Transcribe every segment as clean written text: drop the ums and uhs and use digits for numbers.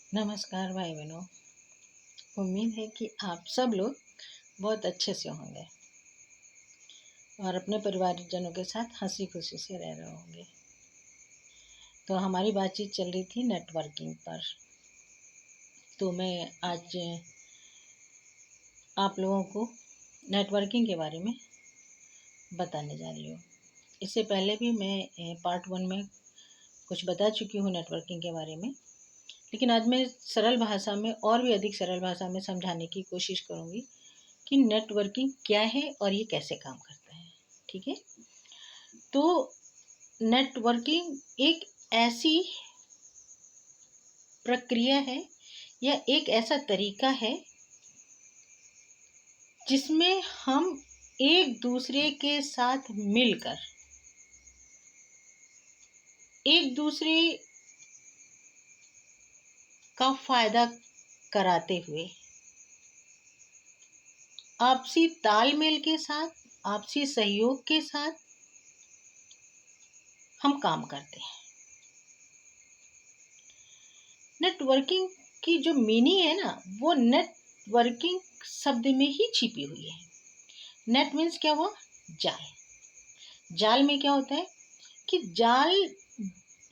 नमस्कार भाई बहनों। उम्मीद है कि आप सब लोग बहुत अच्छे से होंगे और अपने परिवारजनों के साथ हंसी खुशी से रह रहे होंगे। तो हमारी बातचीत चल रही थी नेटवर्किंग पर। तो मैं आज आप लोगों को नेटवर्किंग के बारे में बताने जा रही हूँ। इससे पहले भी मैं पार्ट 1 में कुछ बता चुकी हूँ नेटवर्किंग के बारे में, लेकिन आज मैं सरल भाषा में और भी अधिक सरल भाषा में समझाने की कोशिश करूँगी कि नेटवर्किंग क्या है और ये कैसे काम करता है। ठीक है, तो नेटवर्किंग एक ऐसी प्रक्रिया है या एक ऐसा तरीका है जिसमें हम एक दूसरे के साथ मिलकर एक दूसरे का फायदा कराते हुए आपसी तालमेल के साथ, आपसी सहयोग के साथ हम काम करते हैं। नेटवर्किंग की जो मीनिंग है ना, वो नेटवर्किंग शब्द में ही छिपी हुई है। नेट मीन्स क्या हुआ? जाल। जाल में क्या होता है कि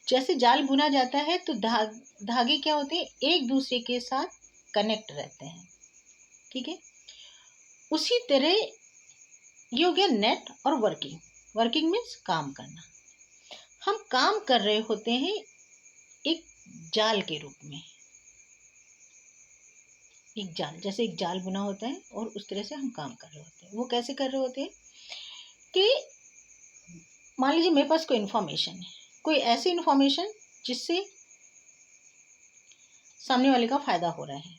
जैसे जाल बुना जाता है तो धागे क्या होते हैं? एक दूसरे के साथ कनेक्ट रहते हैं। ठीक है, उसी तरह ये हो गया नेट और वर्किंग। वर्किंग मीन्स काम करना। हम काम कर रहे होते हैं एक जाल के रूप में। एक जाल, जैसे एक जाल बुना होता है और उस तरह से हम काम कर रहे होते हैं। वो कैसे कर रहे होते हैं कि मान लीजिए मेरे पास कोई इन्फॉर्मेशन है, कोई ऐसी इन्फॉर्मेशन जिससे सामने वाले का फायदा हो रहा है।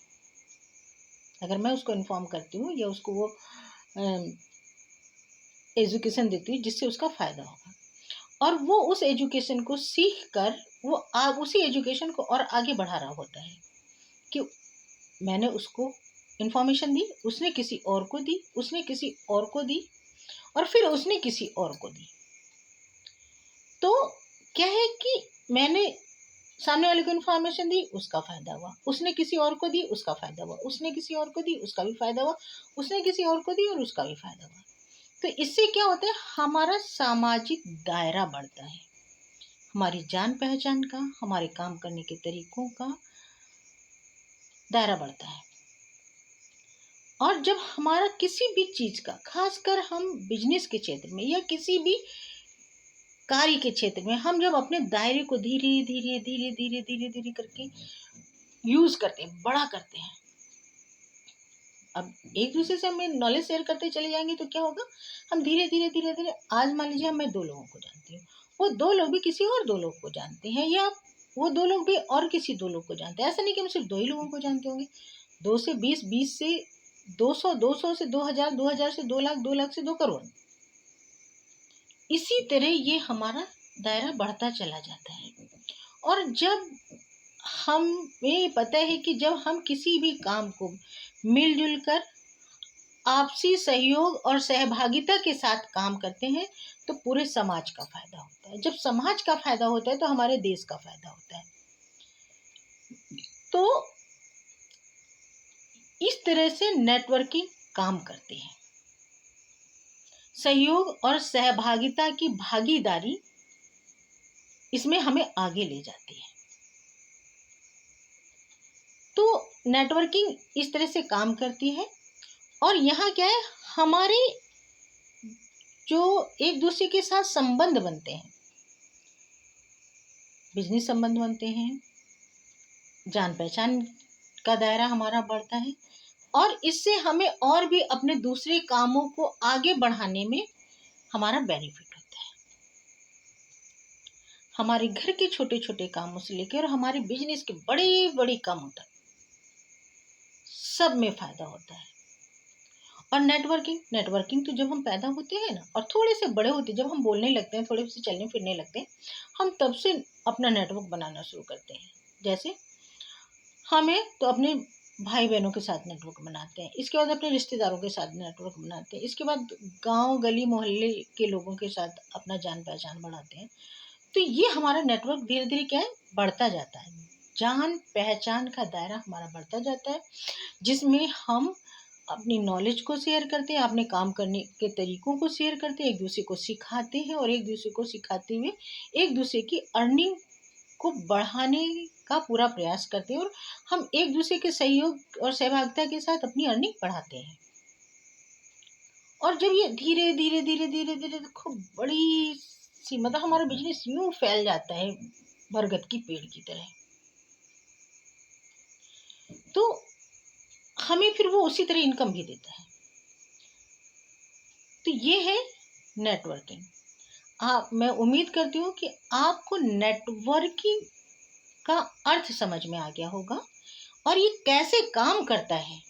अगर मैं उसको इन्फॉर्म करती हूँ या उसको वो एजुकेशन देती हूँ जिससे उसका फायदा होगा, और वो उस एजुकेशन को सीख कर वो उसी एजुकेशन को और आगे बढ़ा रहा होता है कि मैंने उसको इन्फॉर्मेशन दी, उसने किसी और को दी, उसने किसी और को दी, और फिर उसने किसी और को दी। तो क्या है कि मैंने सामने वाले को इन्फॉर्मेशन दी, उसका फायदा हुआ, उसने किसी और को दी, उसका फायदा हुआ, उसने किसी और को दी, उसका भी फायदा हुआ, उसने किसी और को दी और उसका भी फायदा हुआ। तो इससे क्या होता है? हमारा सामाजिक दायरा बढ़ता है, हमारी जान पहचान का, हमारे काम करने के तरीकों का दायरा बढ़ता है। और जब हमारा किसी भी चीज का, खासकर हम बिजनेस के क्षेत्र में या किसी भी कार्य के क्षेत्र में, हम जब अपने दायरे को धीरे धीरे धीरे धीरे धीरे धीरे करके यूज करते हैं, बड़ा करते हैं, अब एक दूसरे से हमें नॉलेज शेयर करते चले जाएंगे तो क्या होगा? हम धीरे धीरे धीरे धीरे, आज मान लीजिए मैं 2 लोगों को जानती हूँ, वो 2 लोग भी किसी और 2 लोग को जानते हैं, या वो 2 लोग भी और किसी 2 लोग को जानते हैं। ऐसा नहीं कि हम सिर्फ 2 ही लोगों को जानते होंगे। 2 से 20, 20 से 200, 200 से 2000, 2000 से 2 लाख, 2 लाख से 2 करोड़। इसी तरह ये हमारा दायरा बढ़ता चला जाता है। और जब हमें पता है कि जब हम किसी भी काम को मिलजुल कर आपसी सहयोग और सहभागिता के साथ काम करते हैं तो पूरे समाज का फायदा होता है। जब समाज का फायदा होता है तो हमारे देश का फायदा होता है। तो इस तरह से नेटवर्किंग काम करती है। सहयोग और सहभागिता की भागीदारी इसमें हमें आगे ले जाती है। तो नेटवर्किंग इस तरह से काम करती है। और यहाँ क्या है, हमारे जो एक दूसरे के साथ संबंध बनते हैं, बिजनेस संबंध बनते हैं, जान पहचान का दायरा हमारा बढ़ता है, और इससे हमें और भी अपने दूसरे कामों को आगे बढ़ाने में हमारा बेनिफिट होता है। हमारे घर के छोटे छोटे कामों से लेकर और हमारे बिजनेस के बड़े बड़े कामों तक सब में फायदा होता है। और नेटवर्किंग तो जब हम पैदा होते हैं ना, और थोड़े से बड़े होते हैं, जब हम बोलने लगते हैं, थोड़े से चलने फिरने लगते हैं, हम तब से अपना नेटवर्क बनाना शुरू करते हैं। जैसे हमें तो अपने भाई बहनों के साथ नेटवर्क बनाते हैं, इसके बाद अपने रिश्तेदारों के साथ नेटवर्क बनाते हैं, इसके बाद गांव गली मोहल्ले के लोगों के साथ अपना जान पहचान बढ़ाते हैं। तो ये हमारा नेटवर्क धीरे-धीरे क्या है, बढ़ता जाता है। जान-पहचान का दायरा हमारा बढ़ता जाता है, जिसमें हम अपनी नॉलेज को शेयर करते हैं, अपने काम करने के तरीकों को शेयर करते हैं, एक-दूसरे को सिखाते हैं और एक-दूसरे को सिखाते हुए एक-दूसरे की अर्निंग को बढ़ाने का पूरा प्रयास करते हैं और हम एक-दूसरे के सहयोग और सहभागिता के साथ अपनी अर्निंग बढ़ाते हैं। और जब ये धीरे-धीरे खूब बड़ी-सी मतलब हमारा बिज़नेस यूँ फैल जाता है बरगद की पेड़ की तरह, तो हमें फिर वो उसी तरह इनकम भी देता है। तो ये है नेटवर्किंग। आप मैं उम्मीद करती हूँ कि आपको नेटवर्किंग का अर्थ समझ में आ गया होगा और ये कैसे काम करता है,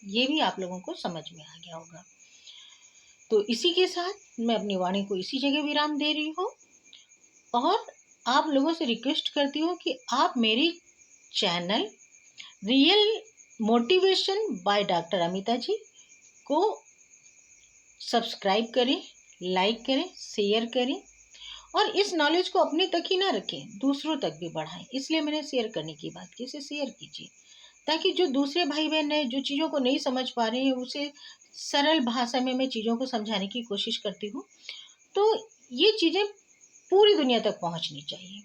ये भी आप लोगों को समझ में आ गया होगा। तो इसी के साथ मैं अपनी वाणी को इसी जगह विराम दे रही हूँ और आप लोगों से रिक्वेस्ट करती हूँ कि आप मेरी channel real motivation by doctor Amita ji को सब्सक्राइब करें, लाइक करें, शेयर करें और इस नॉलेज को अपने तक ही ना रखें, दूसरों तक भी बढ़ाएं। इसलिए मैंने शेयर करने की बात की, इसे शेयर कीजिए ताकि जो दूसरे भाई बहन हैं, जो चीज़ों को नहीं समझ पा रहे हैं, उसे सरल भाषा में मैं चीज़ों को समझाने की कोशिश करती हूँ। तो ये चीज़ें पूरी दुनिया तक पहुँचनी चाहिए।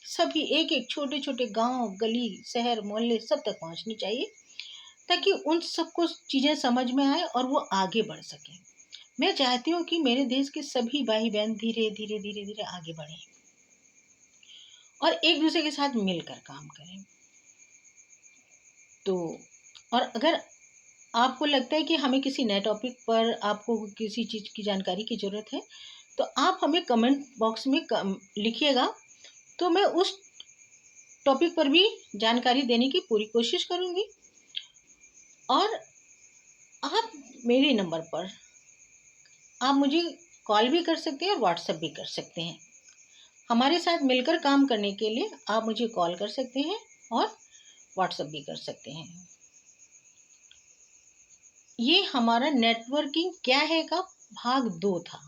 सभी एक-एक छोटे-छोटे गाँव, गली, शहर, मोहल्ले सब तक पहुँचनी चाहिए ताकि उन सबको चीज़ें समझ में आए और वो आगे बढ़ सकें। मैं चाहती हूँ कि मेरे देश के सभी भाई-बहन धीरे-धीरे आगे बढ़ें और एक-दूसरे के साथ मिलकर काम करें। तो और अगर आपको लगता है कि हमें किसी नए टॉपिक पर आपको किसी चीज़ की जानकारी की ज़रूरत है, तो आप हमें कमेंट बॉक्स में लिखिएगा, तो मैं उस टॉपिक पर भी जानकारी देने की पूरी कोशिश करूँगी और आप मेरे नंबर पर आप मुझे कॉल भी कर सकते हैं और व्हाट्सएप भी कर सकते हैं। हमारे साथ मिलकर काम करने के लिए आप मुझे कॉल कर सकते हैं और व्हाट्सएप भी कर सकते हैं। ये हमारा नेटवर्किंग क्या है का भाग 2 था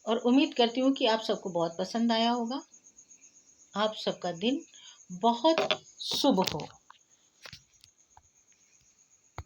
और उम्मीद करती हूँ कि आप सबको बहुत पसंद आया होगा। आप सबका दिन बहुत शुभ हो।